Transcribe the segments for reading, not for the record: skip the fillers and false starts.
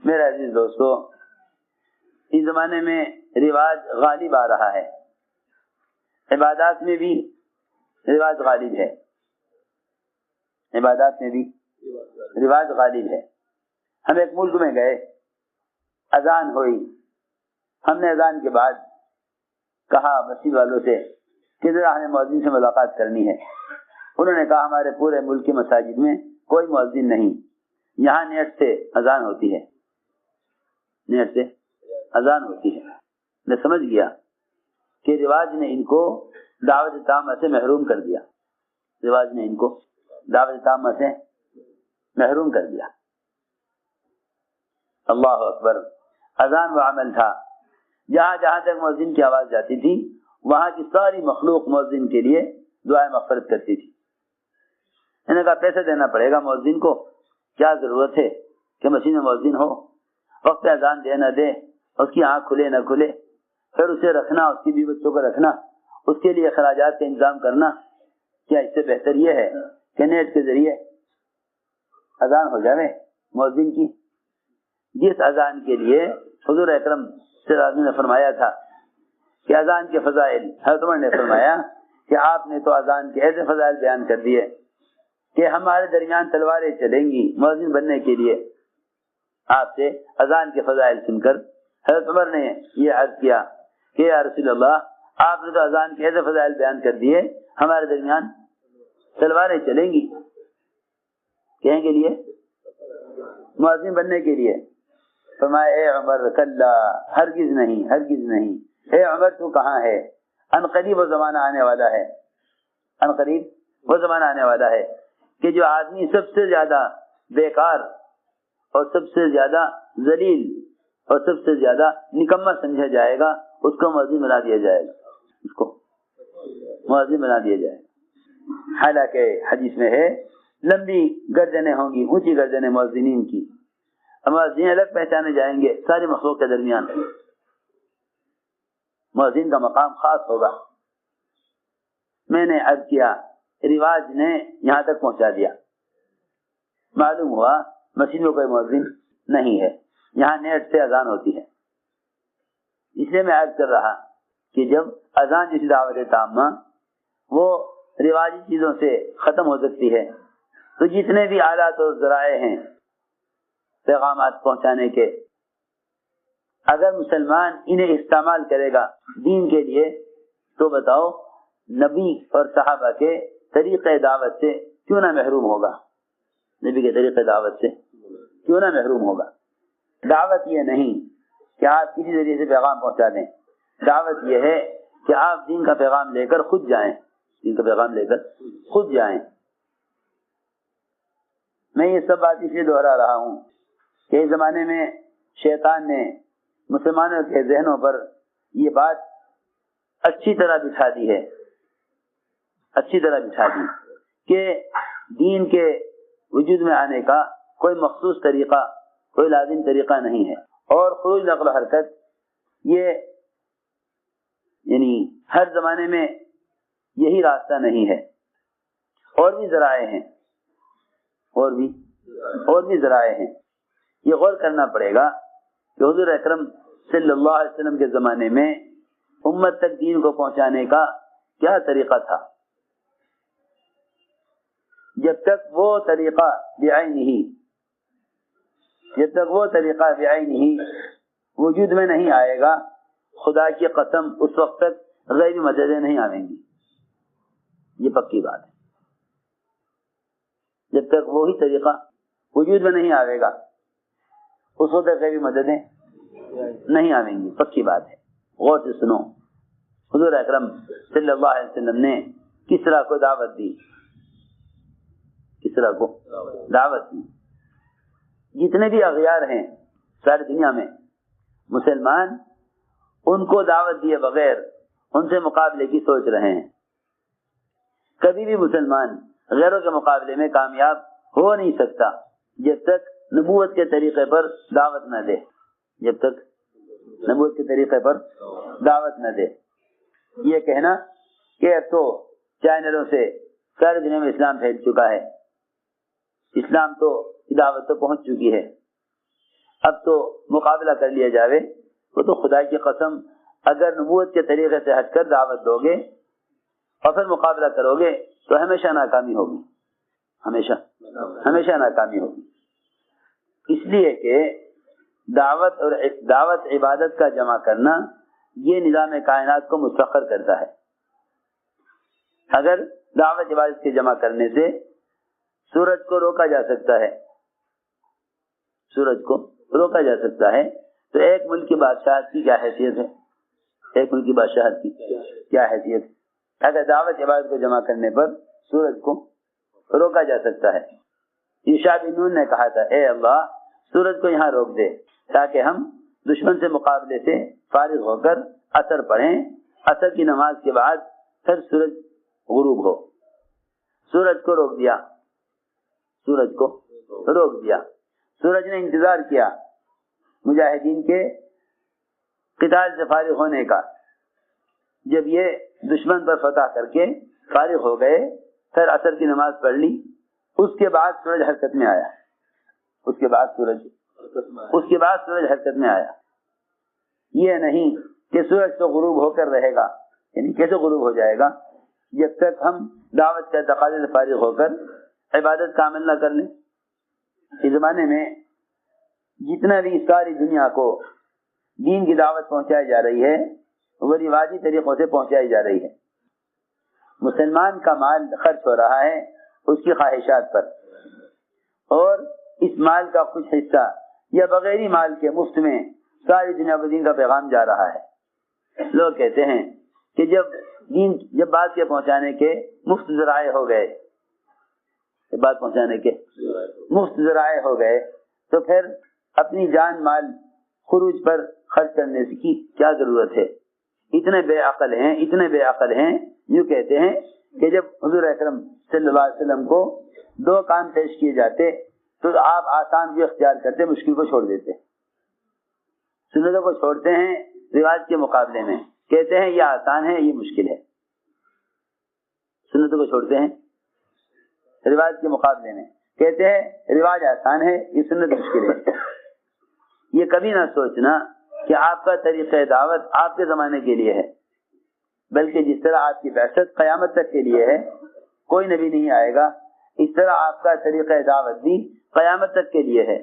میرے عزیز دوستو، اس زمانے میں رواج غالب آ رہا ہے، عبادات میں بھی رواج غالب ہے، عبادات میں بھی رواج غالب ہے۔ ہم ایک ملک میں گئے، اذان ہوئی، ہم نے اذان کے بعد کہا مسجد والوں سے کہ ذرا ہمیں مؤذن سے ملاقات کرنی ہے۔ انہوں نے کہا ہمارے پورے ملک کی مساجد میں کوئی مؤذن نہیں، یہاں نیٹ سے اذان ہوتی ہے، نیٹ سے اذان ہوتی ہے۔ میں سمجھ گیا کہ رواج نے ان کو دعوت تامہ سے محروم کر دیا، رواج نے ان کو دعوت تامہ سے محروم کر دیا۔ اللہ اکبر، اذان و عمل تھا، جہاں جہاں تک مؤذن کی آواز جاتی تھی وہاں کی ساری مخلوق مؤذن کے لیے دعائیں مغفرت کرتی تھی۔ انہوں نے کہا پیسے دینا پڑے گا مؤذن کو، کیا ضرورت ہے کہ مسجد میں مؤذن ہو، وقت پہ اذان دے نہ دے، اس کی آنکھ کھلے نہ کھلے، پھر اسے رکھنا، اس کی بیوی بچوں کو رکھنا، اس کے لیے اخراجات کا انتظام کرنا، کیا اس سے بہتر یہ ہے کہ نیٹ کے ذریعے اذان ہو جائے مؤذن کی؟ جس اذان کے لیے حضور اکرم صلی اللہ علیہ وسلم نے فرمایا تھا کہ اذان کے فضائل، حضرت عمر نے فرمایا کہ آپ نے تو اذان کے ایسے فضائل بیان کر دیے کہ ہمارے درمیان تلواریں چلیں گی مؤذن بننے کے لیے۔ آپ سے اذان کے فضائل سن کر حضرت عمر نے یہ عرض کیا کہ یا رسول اللہ، آپ نے تو اذان کے ایسے فضائل بیان کر دیے ہمارے درمیان تلواریں چلیں گی، کہیں کے لیے؟ مؤذن بننے کے لیے۔ فرمایا اے عمر کلا، ہرگز نہیں، ہرگز نہیں، اے عمر تو کہاں ہے، ان قریب وہ زمانہ آنے والا ہے، ان قریب وہ زمانہ آنے والا ہے کہ جو آدمی سب سے زیادہ بیکار اور سب سے زیادہ ذلیل اور سب سے زیادہ نکما سمجھا جائے گا اس کو مؤذن بنا دیا جائے گا، اس کو مؤذن بنا دیا جائے گا۔ حالانکہ حدیث میں ہے لمبی گردنیں ہوں گی، اونچی گردنیں مؤذنین کی، مؤذن الگ پہچانے جائیں گے ساری مخلوق کے درمیان، مؤذن کا مقام خاص ہوگا۔ میں نے عرض کیا رواج نے یہاں تک پہنچا دیا، معلوم ہوا مسجد میں کوئی مؤذن نہیں ہے، یہاں نیٹ سے اذان ہوتی ہے۔ اس لیے میں عرض کر رہا کہ جب اذان جیسی دعوت تامہ وہ رواجی چیزوں سے ختم ہو سکتی ہے تو جتنے بھی آلات اور ذرائع ہیں پیغامات پہنچانے کے، اگر مسلمان انہیں استعمال کرے گا دین کے لیے تو بتاؤ نبی اور صحابہ کے طریقہ دعوت سے کیوں نہ محروم ہوگا، نبی کے طریقہ دعوت سے کیوں نہ محروم ہوگا۔ دعوت یہ نہیں کہ آپ کسی ذریعے سے پیغام پہنچا دیں، دعوت یہ ہے کہ آپ دین کا پیغام لے کر خود جائیں، دین کا پیغام لے کر خود جائیں۔ میں یہ سب بات اس لیے دوہرا رہا ہوں کہ اس زمانے میں شیطان نے مسلمانوں کے ذہنوں پر یہ بات اچھی طرح بٹھا دی ہے، اچھی طرح بٹھا دی کہ دین کے وجود میں آنے کا کوئی مخصوص طریقہ، کوئی لازم طریقہ نہیں ہے، اور خروج نقل و حرکت یہ یعنی ہر زمانے میں یہی راستہ نہیں ہے، اور بھی ذرائع ہیں، اور بھی ذرائع ہیں۔ یہ غور کرنا پڑے گا کہ حضور اکرم صلی اللہ علیہ وسلم کے زمانے میں امت تک دین کو پہنچانے کا کیا طریقہ تھا۔ جب تک وہ طریقہ بعینہ وجود میں نہیں آئے گا، خدا کی قسم اس وقت تک غیبی مددیں نہیں آئیں گی، یہ پکی بات ہے۔ جب تک وہی طریقہ وجود میں نہیں آئے گا اس وقت تک غیبی مددیں نہیں آئیں گی، پکی بات ہے۔ غور سے سنو، حضور اکرم صلی اللہ علیہ وسلم نے کسرا کو دعوت دی، کسرا کو دعوت دی۔ جتنے بھی اغیار ہیں ساری دنیا میں مسلمان، ان کو دعوت دیے بغیر ان سے مقابلے کی سوچ رہے ہیں۔ کبھی بھی مسلمان غیروں کے مقابلے میں کامیاب ہو نہیں سکتا جب تک نبوت کے طریقے پر دعوت نہ دے، جب تک نبوت کے طریقے پر دعوت نہ دے۔ یہ کہنا کہ اب تو چینلوں سے ساری دنیا میں اسلام پھیل چکا ہے، اسلام تو دعوت تو پہنچ چکی ہے، اب تو مقابلہ کر لیا جاوے، وہ تو خدا کی قسم اگر نبوت کے طریقے سے ہٹ کر دعوت دو گے اور پھر مقابلہ کرو گے تو ہمیشہ ناکامی ہوگی، ہمیشہ ناکامی ہوگی۔ اس لیے کہ دعوت عبادت کا جمع کرنا یہ نظام کائنات کو مستقر کرتا ہے۔ اگر دعوت عبادت کے جمع کرنے سے سورج کو روکا جا سکتا ہے، تو ایک ملک کی بادشاہت کی کیا حیثیت ہے؟ ایک ملک کی بادشاہت کی کیا حیثیت ہے اگر دعوت عبادت کو جمع کرنے پر سورج کو روکا جا سکتا ہے؟ یوشع بن نون نے کہا تھا اے اللہ سورج کو یہاں روک دے تاکہ ہم دشمن سے مقابلے سے فارغ ہو کر عصر پڑھیں، عصر کی نماز کے بعد پھر سورج غروب ہو۔ سورج کو روک دیا، سورج نے انتظار کیا مجاہدین کے قتال سے فارغ ہونے کا۔ جب یہ دشمن پر فتح کر کے فارغ ہو گئے پھر عصر کی نماز پڑھ لی، اس کے بعد سورج حرکت میں آیا، یہ نہیں کہ سورج تو غروب ہو کر رہے گا، یعنی کیسے غروب ہو جائے گا؟ جب تک ہم دعوت کے تقاضے سے فارغ ہو کر عبادت کا عمل نہ کر لیں۔ اس زمانے میں جتنا بھی ساری دنیا کو دین کی دعوت پہنچائی جا رہی ہے وہ رواجی طریقوں سے پہنچائی جا رہی ہے۔ مسلمان کا مال خرچ ہو رہا ہے اس کی خواہشات پر، اور اس مال کا کچھ حصہ یا بغیر مال کے مفت میں ساری دنیا کو دین کا پیغام جا رہا ہے۔ لوگ کہتے ہیں کہ جب بات کے پہنچانے کے مفت ذرائع ہو گئے، ہو گئے تو پھر اپنی جان مال خروج پر خرچ کرنے کی کیا ضرورت ہے؟ اتنے بے عقل ہیں یوں کہتے ہیں کہ جب حضور اکرم صلی اللہ علیہ وسلم کو دو کام پیش کیے جاتے تو آپ آسان بھی اختیار کرتے، مشکل کو چھوڑ دیتے۔ سنتوں کو چھوڑتے ہیں رواج کے مقابلے میں، کہتے ہیں یہ آسان ہے یہ مشکل ہے۔ سنتوں کو چھوڑتے ہیں رواج کے مقابلے میں، کہتے ہیں رواج آسان ہے یہ سنت مشکل ہے۔ یہ کبھی نہ سوچنا کہ آپ کا طریقہ دعوت آپ کے زمانے کے لیے ہے، بلکہ جس طرح آپ کی بعثت قیامت تک کے لیے ہے، کوئی نبی نہیں آئے گا، اس طرح آپ کا طریقہ دعوت بھی قیامت تک کے لیے ہے،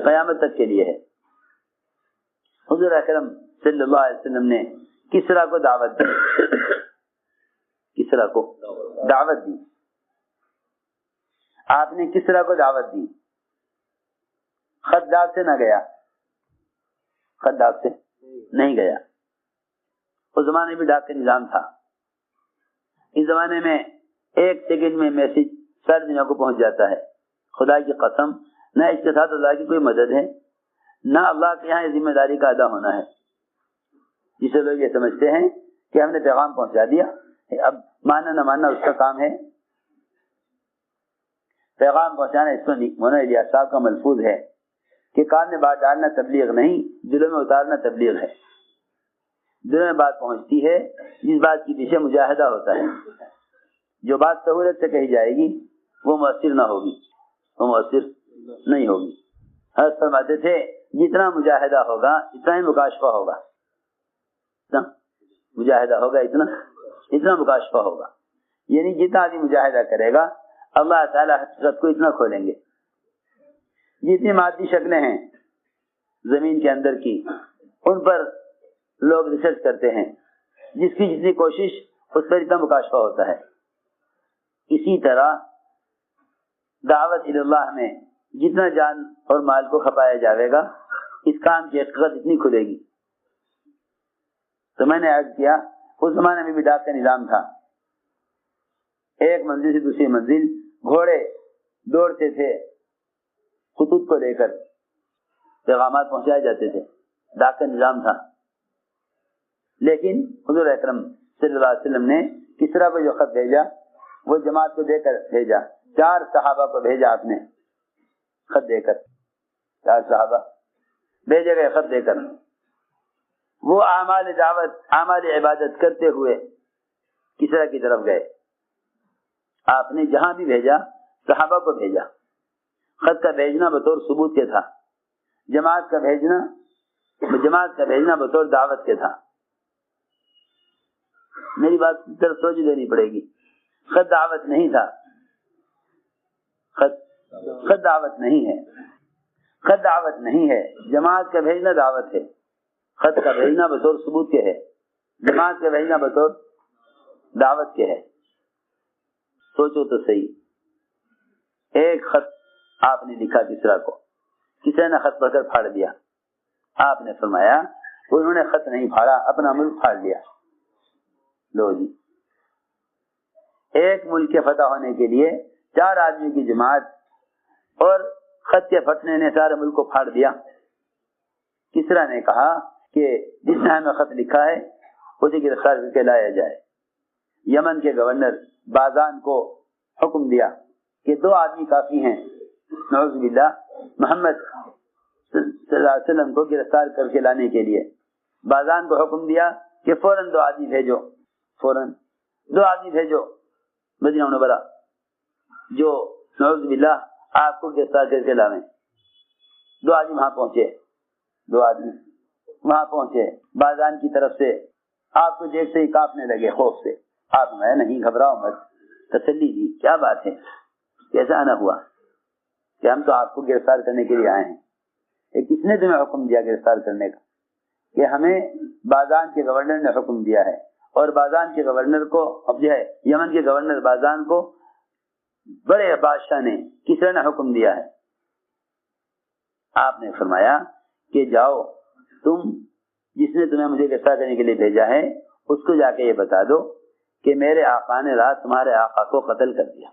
قیامت تک کے لیے ہے۔ حضور اکرم صلی اللہ علیہ وسلم نے کسرا کو دعوت دی، آپ نے کسرا کو دعوت دی، خط ڈاک سے نہیں گیا۔ اس زمانے میں ڈاک کا نظام تھا، اس زمانے میں ایک سیکنڈ میں میسج ساری دنیا کو پہنچ جاتا ہے۔ خدا کی قسم نہ اس کے ساتھ اللہ کی کوئی مدد ہے، نہ اللہ کے یہاں ذمہ داری کا ادا ہونا ہے، جسے لوگ یہ سمجھتے ہیں کہ ہم نے پیغام پہنچا دیا، اب ماننا نہ ماننا اس کا کام ہے۔ پیغام پہنچانا اس کو مولانا الیاس صاحب کا ملفوظ ہے کہ کان میں بات ڈالنا تبلیغ نہیں، دلوں میں اتارنا تبلیغ ہے۔ دلوں میں بات پہنچتی ہے جس بات کے پیچھے مجاہدہ ہوتا ہے۔ جو بات سہولت سے کہی جائے گی وہ مؤثر نہیں ہوگی۔ حضرت فرماتے تھے جتنا مجاہدہ ہوگا اتنا ہی مکاشفہ ہوگا، اتنا مکاشفہ ہوگا، یعنی جتنا آدمی مجاہدہ کرے گا اللہ تعالیٰ حقیقت کو اتنا کھولیں گے۔ جتنی مادی شکلیں ہیں زمین کے اندر کی ان پر لوگ ریسرچ کرتے ہیں، جس کی جتنی کوشش اس پر اتنا مکاشفہ ہوتا ہے۔ اسی طرح دعوت اللہ میں جتنا جان اور مال کو کھپایا جاوے گا اس کام کی حقیقت اتنی کھلے گی۔ تو میں نے عرض کیا اس زمانے میں بھی ڈاک کا نظام تھا، ایک منزل سے دوسری منزل گھوڑے دوڑتے تھے، خطوط کو لے کر پیغامات پہنچائے جاتے تھے، ڈاک کا نظام تھا۔ لیکن حضور اکرم صلی اللہ علیہ وسلم نے کسرا کو جو خط بھیجا وہ جماعت کو دے کر بھیجا، 4 صحابہ کو بھیجا آپ نے خط دے کر، 4 صحابہ بھیجے گئے خط دے کر، وہ اعمال دعوت اعمال عبادت کرتے ہوئے کسرا کی طرف گئے۔ آپ نے جہاں بھی بھیجا صحابہ کو بھیجا، خط کا بھیجنا بطور ثبوت کے تھا، جماعت کا بھیجنا بطور دعوت کے تھا۔ میری بات طرف توجہ دینی پڑے گی، خط دعوت نہیں تھا، خط دعوت نہیں ہے، خط دعوت نہیں ہے، جماعت کا بھیجنا دعوت ہے۔ خط کا بھیجنا بطور ثبوت کے ہے، جماعت کا بھیجنا بطور دعوت کے ہے۔ سوچو تو صحیح، ایک خط آپ نے لکھا کسرا کو، کسی نے خط پڑھ کر پھاڑ دیا، آپ نے فرمایا انہوں نے خط نہیں پھاڑا، اپنا ملک پھاڑ لیا۔ لو جی، ایک ملک کے فتح ہونے کے لیے 4 آدمی کی جماعت اور خط کے پھٹنے نے سارے ملک کو پھاڑ دیا۔ کسرا نے کہا کہ جس نے ہمیں خط لکھا ہے اسے گرفتار کر کے لایا جائے۔ یمن کے گورنر بازان کو حکم دیا کہ 2 آدمی کافی ہیں، نعوذ باللہ، محمد صلی اللہ علیہ وسلم کو گرفتار کر کے لانے کے لیے۔ بازان کو حکم دیا کہ فوراً 2 آدمی بھیجو، فوراً 2 آدمی بھیجو مدینہ منورہ، جو نعوذ باللہ آپ کو گرفتار کر کے لاویں۔ 2 آدمی وہاں پہنچے، 2 آدمی وہاں پہنچے، بازان کی طرف سے آپ کو دیکھتے ہی کانپنے لگے خوف سے۔ آپ میں نہیں گھبراؤ مت، تسلی دی، کیا بات ہے، کیسا آنا ہوا کہ ہم تو آپ کو گرفتار کرنے کے لیے آئے ہیں۔ یہ کس نے تمہیں حکم دیا گرفتار کرنے کا؟ کہ ہمیں بازان کے گورنر نے حکم دیا ہے، اور بازان کے گورنر کو، اب جو ہے یمن کے گورنر بازان کو بڑے بادشاہ نے، کسرا نے حکم دیا ہے۔ آپ نے فرمایا کہ جاؤ، تم جس نے تمہیں مجھے گرفتار کرنے کے لیے بھیجا ہے اس کو جا کے یہ بتا دو کہ میرے آقا نے رات تمہارے آقا کو قتل کر دیا،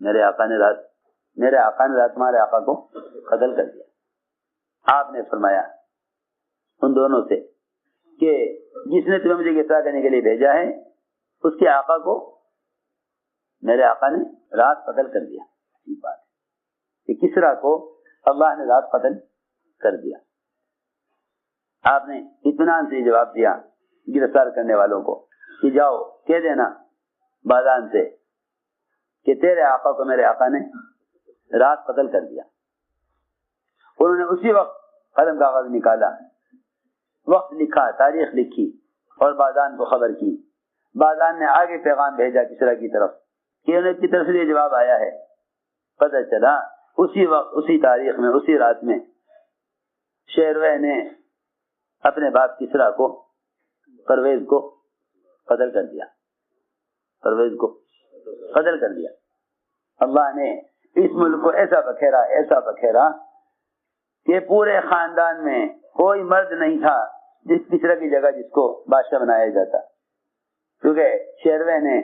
میرے آقا نے رات تمہارے آقا کو قتل کر دیا۔ آپ نے فرمایا ان دونوں سے کہ جس نے تمہیں مجھے گرفتار کرنے کے لیے بھیجا ہے اس کے آقا کو میرے آقا نے رات قتل کر دیا۔ یہ بات ہے کہ کسرا کو اللہ نے رات قتل کر دیا۔ آپ نے اطمینان سے جواب دیا گرفتار کرنے والوں کو کہ جاؤ کہہ دینا بازان سے کہ تیرے آقا کو میرے آقا نے رات قتل کر دیا۔ انہوں نے اسی وقت قلم کاغذ نکالا، وقت لکھا، تاریخ لکھی اور بازان کو خبر کی۔ بازان نے آگے پیغام بھیجا کسرا کی طرف کہ انہیں کی طرف سے یہ جواب آیا ہے۔ پتہ چلا اسی وقت، اسی تاریخ میں، اسی رات میں شیروے نے اپنے باپ کسرا کو، پرویز کو قتل کر دیا، پرویز کو قتل کر دیا۔ اللہ نے اس ملک کو ایسا بکھیرا کہ پورے خاندان میں کوئی مرد نہیں تھا جس کسرا کی جگہ جس کو بادشاہ بنایا جاتا، کیونکہ شیروے نے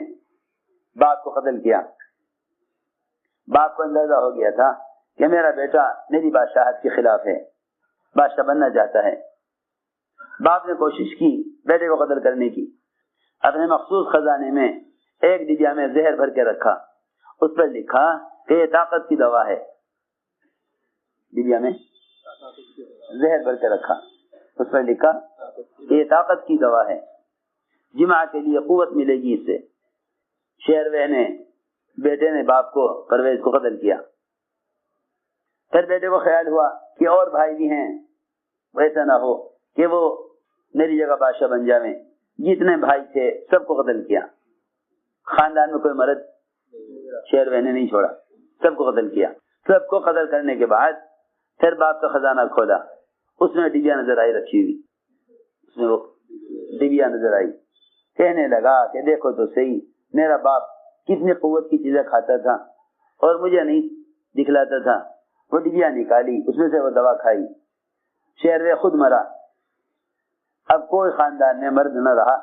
باپ کو قتل کیا۔ باپ کو اندازہ ہو گیا تھا کہ میرا بیٹا میری بادشاہت کے خلاف ہے، بادشاہ بننا چاہتا ہے۔ باپ نے کوشش کی بیٹے کو قتل کرنے کی، اپنے مخصوص خزانے میں ایک ڈبیا میں زہر بھر کے رکھا، اس پر لکھا کہ یہ طاقت کی دوا ہے۔ ڈبیا میں زہر بھر کے رکھا، اس پر لکھا کہ یہ طاقت کی دوا ہے، جمع کے لیے قوت ملے گی اس سے۔ شیروے نے، بیٹے نے باپ کو، پرویز کو قتل کیا۔ پھر بیٹے کو خیال ہوا کہ اور بھائی بھی ہیں، ویسا نہ ہو کہ وہ میری جگہ بادشاہ بن جاویں۔ جتنے بھائی تھے سب کو قتل کیا، خاندان میں کوئی مرد شیروے نے نہیں چھوڑا، سب کو قتل کیا۔ سب کو قتل کرنے کے بعد پھر باپ کا خزانہ کھولا، اس میں ڈبیا نظر آئی رکھی ہوئی، اس میں وہ ڈبیا نظر آئی۔ کہنے لگا کہ دیکھو تو صحیح، میرا باپ کتنی قوت کی چیزیں کھاتا تھا اور مجھے نہیں دکھلاتا تھا۔ وہ ڈبیا نکالی، اس میں سے وہ دوا کھائی، شیروے خود مرا۔ اب کوئی خاندان میں مرد نہ رہا